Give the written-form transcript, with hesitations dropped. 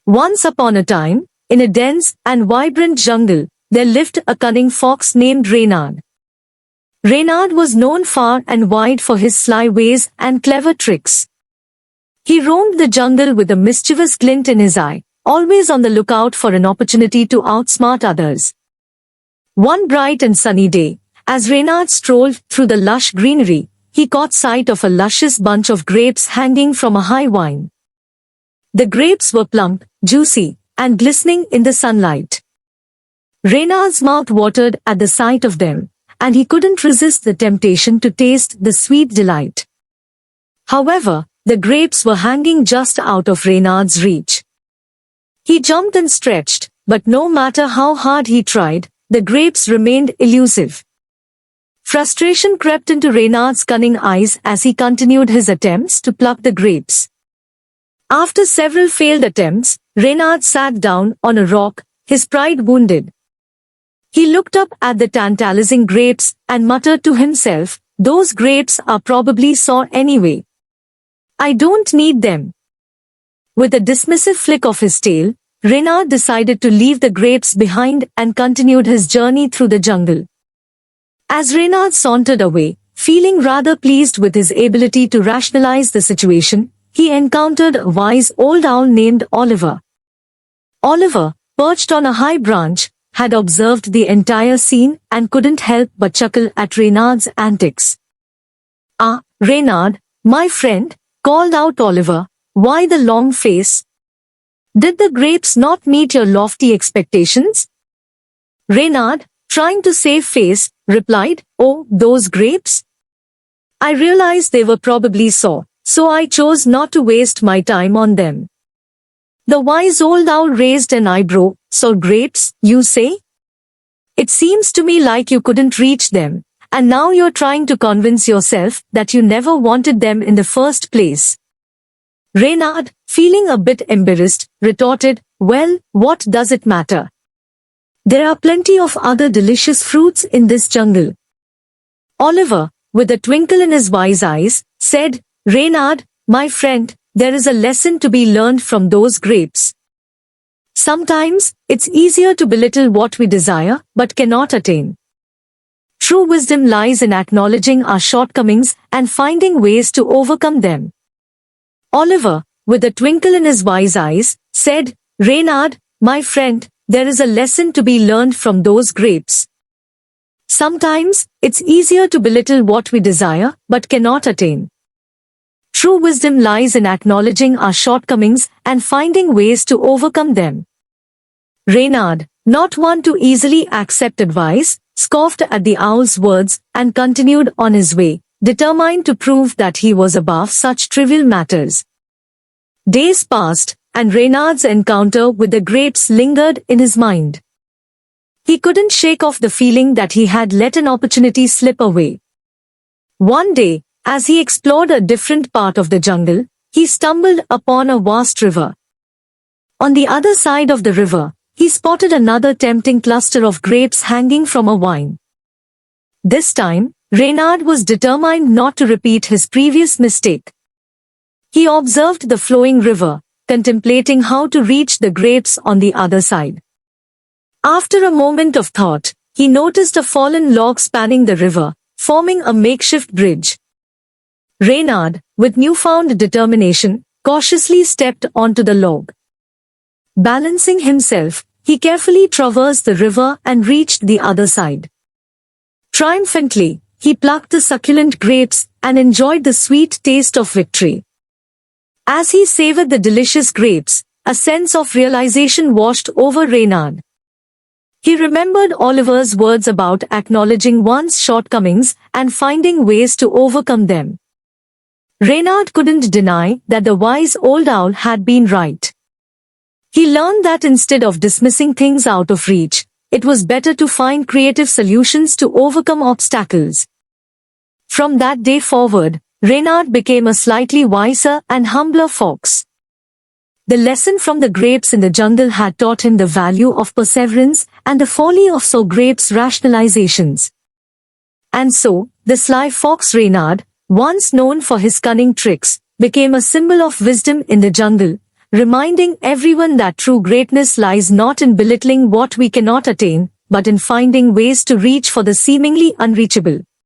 Once upon a time, in a dense and vibrant jungle, there lived a cunning fox named Reynard. Reynard was known far and wide for his sly ways and clever tricks. He roamed the jungle with a mischievous glint in his eye, always on the lookout for an opportunity to outsmart others. One bright and sunny day, as Reynard strolled through the lush greenery, he caught sight of a luscious bunch of grapes hanging from a high vine. The grapes were plump, juicy, and glistening in the sunlight. Reynard's mouth watered at the sight of them, and he couldn't resist the temptation to taste the sweet delight. However, the grapes were hanging just out of Reynard's reach. He jumped and stretched, but no matter how hard he tried, the grapes remained elusive. Frustration crept into Reynard's cunning eyes as he continued his attempts to pluck the grapes. After several failed attempts, Reynard sat down on a rock, his pride wounded. He looked up at the tantalizing grapes and muttered to himself, "Those grapes are probably sour anyway. I don't need them." With a dismissive flick of his tail, Reynard decided to leave the grapes behind and continued his journey through the jungle. As Reynard sauntered away, feeling rather pleased with his ability to rationalize the situation, he encountered a wise old owl named Oliver. Oliver, perched on a high branch, had observed the entire scene and couldn't help but chuckle at Reynard's antics. "Ah, Reynard, my friend," called out Oliver, "why the long face? Did the grapes not meet your lofty expectations?" Reynard, trying to save face, replied, "Oh, those grapes? I realized they were probably sour, so I chose not to waste my time on them." The wise old owl raised an eyebrow. "Sour grapes, you say? It seems to me like you couldn't reach them, and now you're trying to convince yourself that you never wanted them in the first place." Reynard, feeling a bit embarrassed, retorted, "Well, what does it matter? There are plenty of other delicious fruits in this jungle." Oliver, with a twinkle in his wise eyes, said, "Reynard, my friend, there is a lesson to be learned from those grapes. Sometimes, it's easier to belittle what we desire, but cannot attain. True wisdom lies in acknowledging our shortcomings and finding ways to overcome them." Oliver, with a twinkle in his wise eyes, said, "Reynard, my friend, there is a lesson to be learned from those grapes. Sometimes, it's easier to belittle what we desire, but cannot attain. True wisdom lies in acknowledging our shortcomings and finding ways to overcome them." Reynard, not one to easily accept advice, scoffed at the owl's words and continued on his way, determined to prove that he was above such trivial matters. Days passed, and Reynard's encounter with the grapes lingered in his mind. He couldn't shake off the feeling that he had let an opportunity slip away. One day, as he explored a different part of the jungle, he stumbled upon a vast river. On the other side of the river, he spotted another tempting cluster of grapes hanging from a vine. This time, Reynard was determined not to repeat his previous mistake. He observed the flowing river, contemplating how to reach the grapes on the other side. After a moment of thought, he noticed a fallen log spanning the river, forming a makeshift bridge. Reynard, with newfound determination, cautiously stepped onto the log. Balancing himself, he carefully traversed the river and reached the other side. Triumphantly, he plucked the succulent grapes and enjoyed the sweet taste of victory. As he savored the delicious grapes, a sense of realization washed over Reynard. He remembered Oliver's words about acknowledging one's shortcomings and finding ways to overcome them. Reynard couldn't deny that the wise old owl had been right. He learned that instead of dismissing things out of reach, it was better to find creative solutions to overcome obstacles. From that day forward, Reynard became a slightly wiser and humbler fox. The lesson from the grapes in the jungle had taught him the value of perseverance and the folly of sour grapes rationalizations. And so, the sly fox Reynard, once known for his cunning tricks, became a symbol of wisdom in the jungle, reminding everyone that true greatness lies not in belittling what we cannot attain, but in finding ways to reach for the seemingly unreachable.